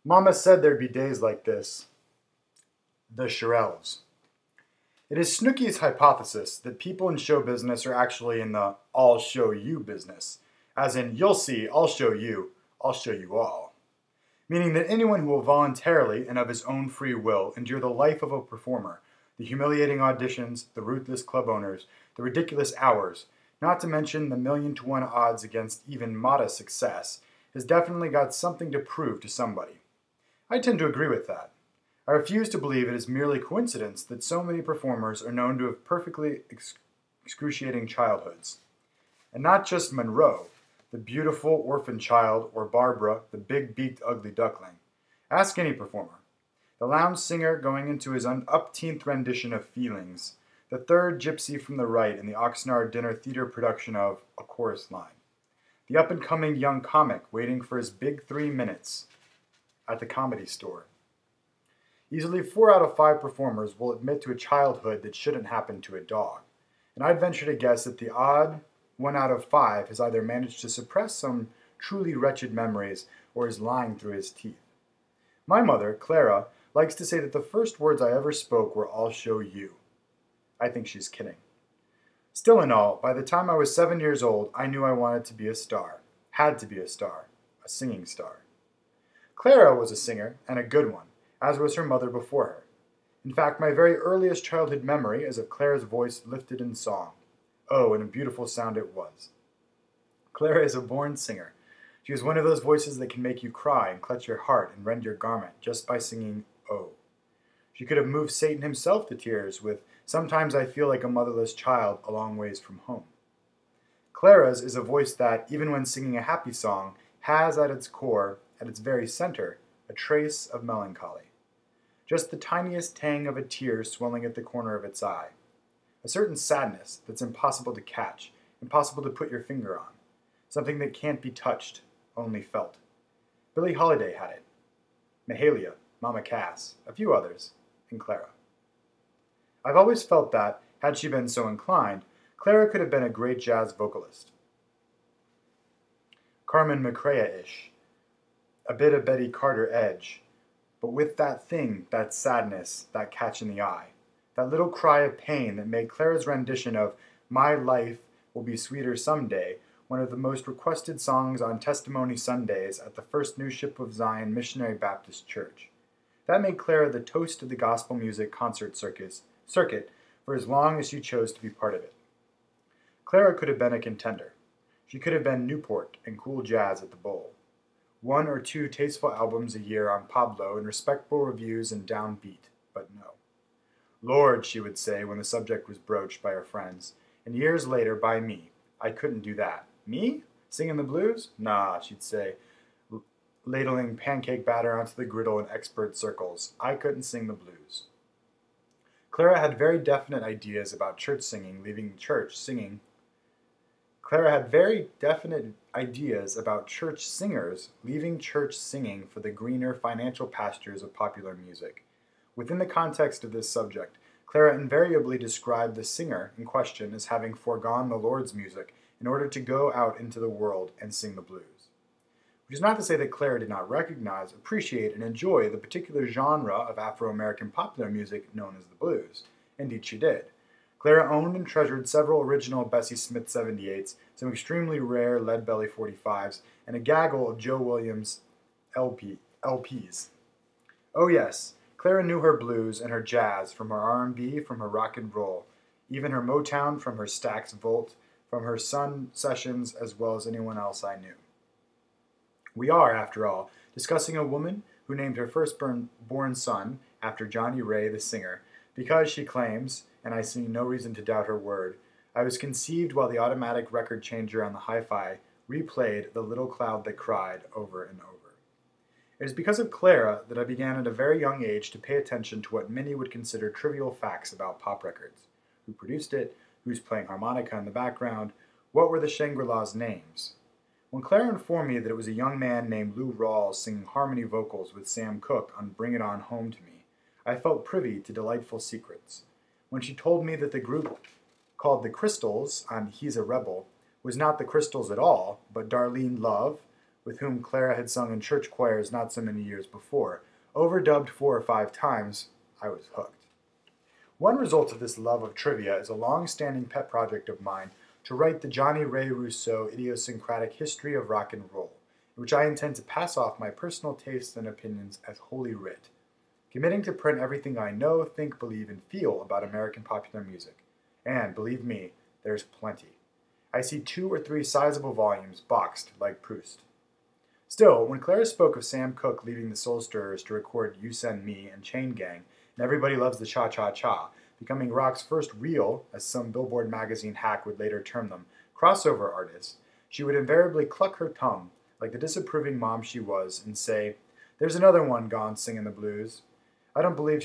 Mama said there'd be days like this. The Shirelles. It is Snooki's hypothesis that people in show business are actually in the I'll show you business, as in you'll see, I'll show you all. Meaning that anyone who will voluntarily and of his own free will endure the life of a performer, the humiliating auditions, the ruthless club owners, the ridiculous hours, not to mention the 1,000,000 to 1 odds against even modest success, has definitely got something to prove to somebody. I tend to agree with that. I refuse to believe it is merely coincidence that so many performers are known to have perfectly excruciating childhoods. And not just Monroe, the beautiful orphan child, or Barbara, the big-beaked ugly duckling. Ask any performer. The lounge singer going into his upteenth rendition of Feelings, the third gypsy from the right in the Oxnard Dinner Theatre production of A Chorus Line, the up-and-coming young comic waiting for his big 3 minutes at the Comedy Store. Easily 4 out of 5 performers will admit to a childhood that shouldn't happen to a dog, and I'd venture to guess that the odd 1 out of 5 has either managed to suppress some truly wretched memories or is lying through his teeth. My mother, Clara, likes to say that the first words I ever spoke were "I'll show you." I think she's kidding. Still in all, by the time I was 7 years old, I knew I wanted to be a star. Had to be a star. A singing star. Clara was a singer, and a good one, as was her mother before her. In fact, my very earliest childhood memory is of Clara's voice lifted in song. Oh, and a beautiful sound it was. Clara is a born singer. She is one of those voices that can make you cry and clutch your heart and rend your garment just by singing "Oh." She could have moved Satan himself to tears with "Sometimes I Feel Like a Motherless Child a Long Ways from Home." Clara's is a voice that, even when singing a happy song, has at its core, at its very center, a trace of melancholy. Just the tiniest tang of a tear swelling at the corner of its eye. A certain sadness that's impossible to catch, impossible to put your finger on. Something that can't be touched, only felt. Billie Holiday had it. Mahalia, Mama Cass, a few others, and Clara. I've always felt that, had she been so inclined, Clara could have been a great jazz vocalist. Carmen McRae-ish. A bit of Betty Carter edge. But with that thing, that sadness, that catch in the eye. That little cry of pain that made Clara's rendition of "My Life Will Be Sweeter Someday" one of the most requested songs on Testimony Sundays at the First New Ship of Zion Missionary Baptist Church. That made Clara the toast of the gospel music concert circuit for as long as she chose to be part of it. Clara could have been a contender. She could have been Newport and cool jazz at the Bowl. 1 or 2 tasteful albums a year on Pablo and respectable reviews and downbeat, but no. Lord, she would say when the subject was broached by her friends, and years later by me, I couldn't do that. Me? Singing the blues? Nah, she'd say, ladling pancake batter onto the griddle in expert circles. I couldn't sing the blues. Clara had very definite ideas about church singing, leaving church singing. Clara had very definite ideas about church singers leaving church singing for the greener financial pastures of popular music. Within the context of this subject, Clara invariably described the singer in question as having foregone the Lord's music in order to go out into the world and sing the blues. Which is not to say that Clara did not recognize, appreciate, and enjoy the particular genre of Afro-American popular music known as the blues. Indeed she did. Clara owned and treasured several original Bessie Smith 78s, some extremely rare Lead Belly 45s, and a gaggle of Joe Williams LPs. Oh yes, Clara knew her blues and her jazz from her R&B, from her rock and roll, even her Motown from her Stax Volt, from her Sun sessions as well as anyone else I knew. We are, after all, discussing a woman who named her firstborn son after Johnny Ray the singer, because she claims, and I see no reason to doubt her word, I was conceived while the automatic record changer on the hi-fi replayed "The Little Cloud That Cried" over and over. It is because of Clara that I began at a very young age to pay attention to what many would consider trivial facts about pop records. Who produced it? Who's playing harmonica in the background? What were the Shangri-La's names? When Clara informed me that it was a young man named Lou Rawls singing harmony vocals with Sam Cooke on "Bring It On Home to Me," I felt privy to delightful secrets. When she told me that the group called the Crystals on "He's a Rebel" was not the Crystals at all, but Darlene Love, with whom Clara had sung in church choirs not so many years before, overdubbed 4 or 5 times, I was hooked. One result of this love of trivia is a long-standing pet project of mine to write the Johnny Ray Rousseau idiosyncratic history of rock and roll, in which I intend to pass off my personal tastes and opinions as holy writ, committing to print everything I know, think, believe, and feel about American popular music. And, believe me, there's plenty. I see 2 or 3 sizable volumes boxed like Proust. Still, when Clara spoke of Sam Cooke leaving the Soul Stirrers to record You Send Me and Chain Gang, and Everybody Loves the Cha-Cha-Cha, becoming rock's first real, as some Billboard magazine hack would later term them, crossover artist, she would invariably cluck her tongue, like the disapproving mom she was, and say, "There's another one gone singing the blues." I don't believe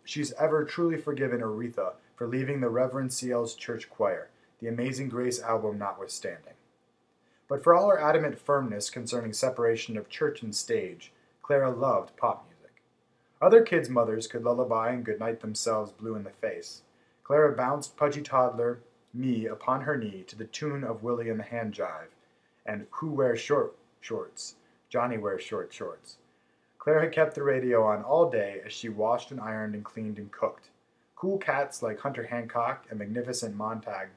she's ever truly forgiven Aretha for leaving the Reverend C.L.'s church choir, the Amazing Grace album notwithstanding. But for all her adamant firmness concerning separation of church and stage, Clara loved pop music. Other kids' mothers could lullaby and goodnight themselves blue in the face. Clara bounced pudgy toddler me upon her knee to the tune of Willie and the Hand Jive, and Who Wears Short Shorts? Johnny Wears Short Shorts. Clara had kept the radio on all day as she washed and ironed and cleaned and cooked. Cool cats like Hunter Hancock and Magnificent Montag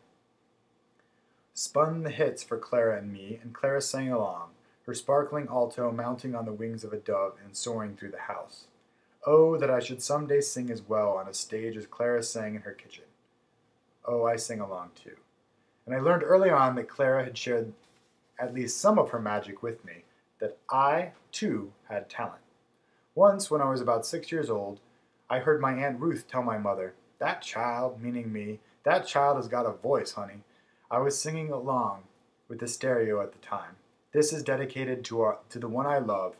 spun the hits for Clara and me, and Clara sang along, her sparkling alto mounting on the wings of a dove and soaring through the house. Oh, that I should some day sing as well on a stage as Clara sang in her kitchen. Oh, I sing along too. And I learned early on that Clara had shared at least some of her magic with me, that I, too, had talent. Once, when I was about 6 years old, I heard my Aunt Ruth tell my mother, "That child," meaning me, "that child has got a voice, honey." I was singing along with the stereo at the time. This is dedicated to the one I love,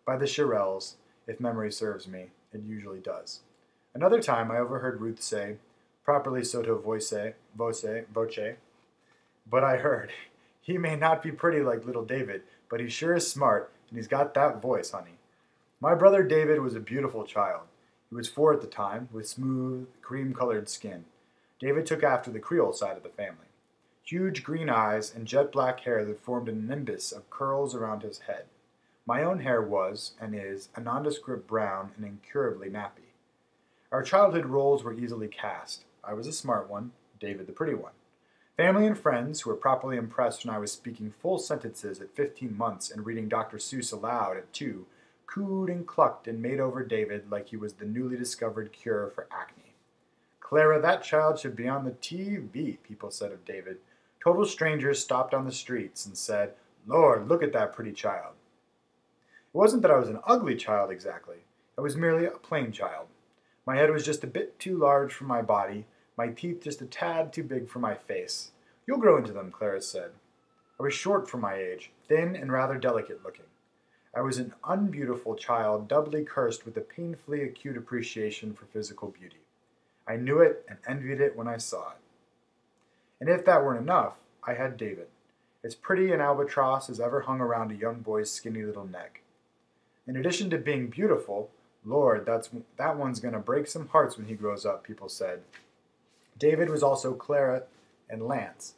by the Shirelles, if memory serves me. It usually does. Another time I overheard Ruth say, properly sotto voce, but I heard, "He may not be pretty like little David, but he sure is smart, and he's got that voice, honey." My brother David was a beautiful child. He was 4 at the time, with smooth, cream-colored skin. David took after the Creole side of the family. Huge green eyes and jet black hair that formed a nimbus of curls around his head. My own hair was, and is, a nondescript brown and incurably nappy. Our childhood roles were easily cast. I was a smart one, David the pretty one. Family and friends, who were properly impressed when I was speaking full sentences at 15 months and reading Dr. Seuss aloud at 2, cooed and clucked and made over David like he was the newly discovered cure for acne. "Clara, that child should be on the TV," people said of David. Total strangers stopped on the streets and said, "Lord, look at that pretty child." It wasn't that I was an ugly child exactly. I was merely a plain child. My head was just a bit too large for my body, my teeth just a tad too big for my face. "You'll grow into them," Clara said. I was short for my age, thin and rather delicate looking. I was an unbeautiful child, doubly cursed with a painfully acute appreciation for physical beauty. I knew it and envied it when I saw it. And if that weren't enough, I had David, as pretty an albatross as ever hung around a young boy's skinny little neck. In addition to being beautiful, Lord, that one's going to break some hearts when he grows up, people said. David was also Clara and Lance.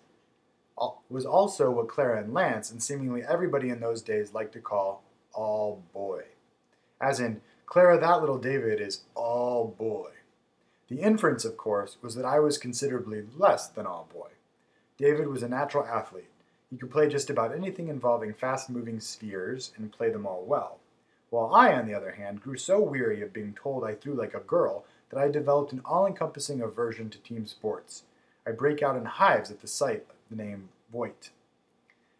Was also what Clara and Lance and seemingly everybody in those days liked to call all boy. As in, Clara, that little David is all boy. The inference, of course, was that I was considerably less than all boy. David was a natural athlete. He could play just about anything involving fast-moving spheres and play them all well. While I, on the other hand, grew so weary of being told I threw like a girl that I developed an all-encompassing aversion to team sports. I break out in hives at the sight of the name Voigt.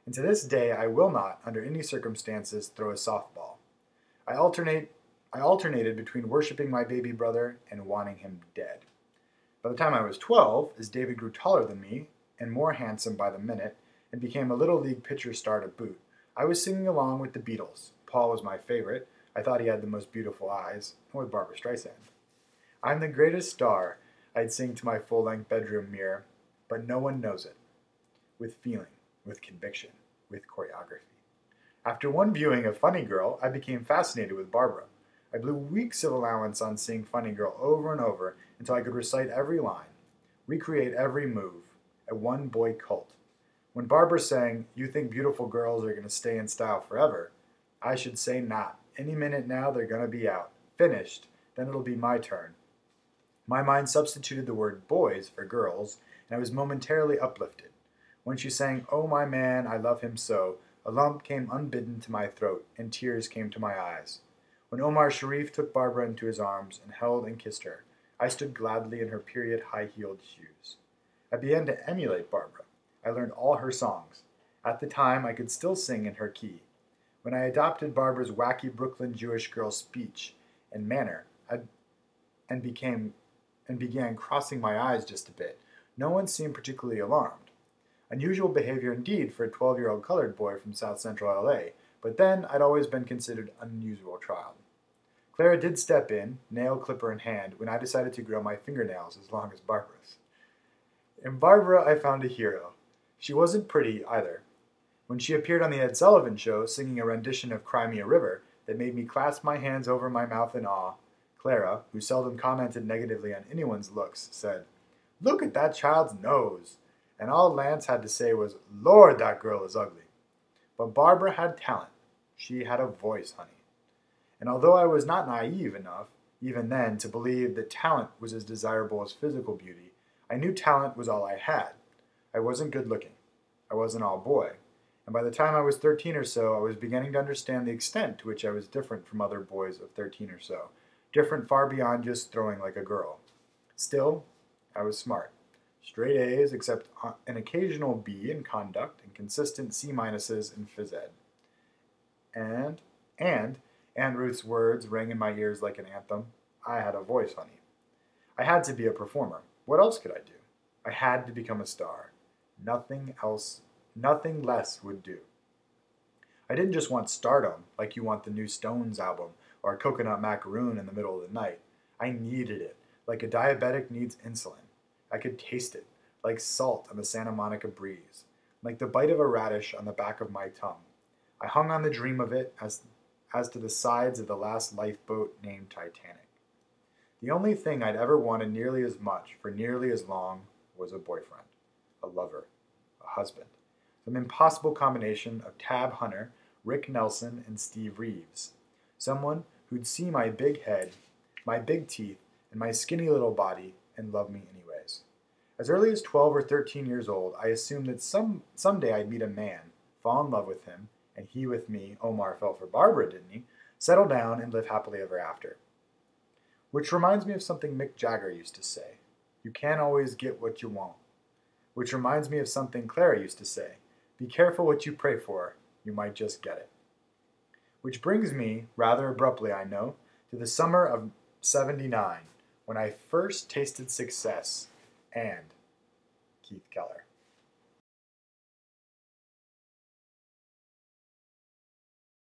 And to this day I will not, under any circumstances, throw a softball. I alternated between worshiping my baby brother and wanting him dead. By the time I was 12, as David grew taller than me, and more handsome by the minute, and became a Little League pitcher star to boot, I was singing along with the Beatles. Paul was my favorite. I thought he had the most beautiful eyes, and with Barbra Streisand. "I'm the greatest star," I'd sing to my full-length bedroom mirror, but no one knows it. With feeling, with conviction, with choreography. After one viewing of Funny Girl, I became fascinated with Barbra. I blew weeks of allowance on seeing Funny Girl over and over until I could recite every line, recreate every move, a one-boy cult. When Barbara sang, "You think beautiful girls are going to stay in style forever," I should say not. Any minute now they're going to be out. Finished. Then it'll be my turn. My mind substituted the word boys for girls, and I was momentarily uplifted. When she sang, "Oh my man, I love him so," a lump came unbidden to my throat, and tears came to my eyes. When Omar Sharif took Barbara into his arms and held and kissed her, I stood gladly in her period high-heeled shoes. I began to emulate Barbara. I learned all her songs. At the time, I could still sing in her key. When I adopted Barbara's wacky Brooklyn Jewish girl speech and manner, and became and began crossing my eyes just a bit, no one seemed particularly alarmed. Unusual behavior indeed for a 12-year-old colored boy from South Central LA, but then I'd always been considered an unusual child. Clara did step in, nail clipper in hand, when I decided to grow my fingernails as long as Barbara's. In Barbara, I found a hero. She wasn't pretty either. When she appeared on the Ed Sullivan Show singing a rendition of Cry Me a River that made me clasp my hands over my mouth in awe, Clara, who seldom commented negatively on anyone's looks, said, "Look at that child's nose!" And all Lance had to say was, "Lord, that girl is ugly." But Barbara had talent. She had a voice, honey. And although I was not naive enough, even then, to believe that talent was as desirable as physical beauty, I knew talent was all I had. I wasn't good looking. I wasn't all boy. And by the time I was 13 or so, I was beginning to understand the extent to which I was different from other boys of 13 or so, different far beyond just throwing like a girl. Still, I was smart. Straight A's, except an occasional B in conduct and consistent C minuses in phys ed. And Aunt Ruth's words rang in my ears like an anthem. I had a voice, honey. I had to be a performer. What else could I do? I had to become a star. Nothing else, nothing less would do. I didn't just want stardom, like you want the new Stones album or a coconut macaroon in the middle of the night. I needed it, like a diabetic needs insulin. I could taste it, like salt on the Santa Monica breeze, like the bite of a radish on the back of my tongue. I hung on the dream of it as to the sides of the last lifeboat named Titanic. The only thing I'd ever wanted nearly as much for nearly as long was a boyfriend, a lover, a husband. Some impossible combination of Tab Hunter, Rick Nelson, and Steve Reeves. Someone who'd see my big head, my big teeth, and my skinny little body and love me anyways. As early as 12 or 13 years old, I assumed that someday I'd meet a man, fall in love with him, and he with me, Omar fell for Barbara, didn't he? Settle down and live happily ever after. Which reminds me of something Mick Jagger used to say. You can't always get what you want. Which reminds me of something Clara used to say. Be careful what you pray for. You might just get it. Which brings me, rather abruptly I know, to the summer of '79, when I first tasted success and Keith Keller.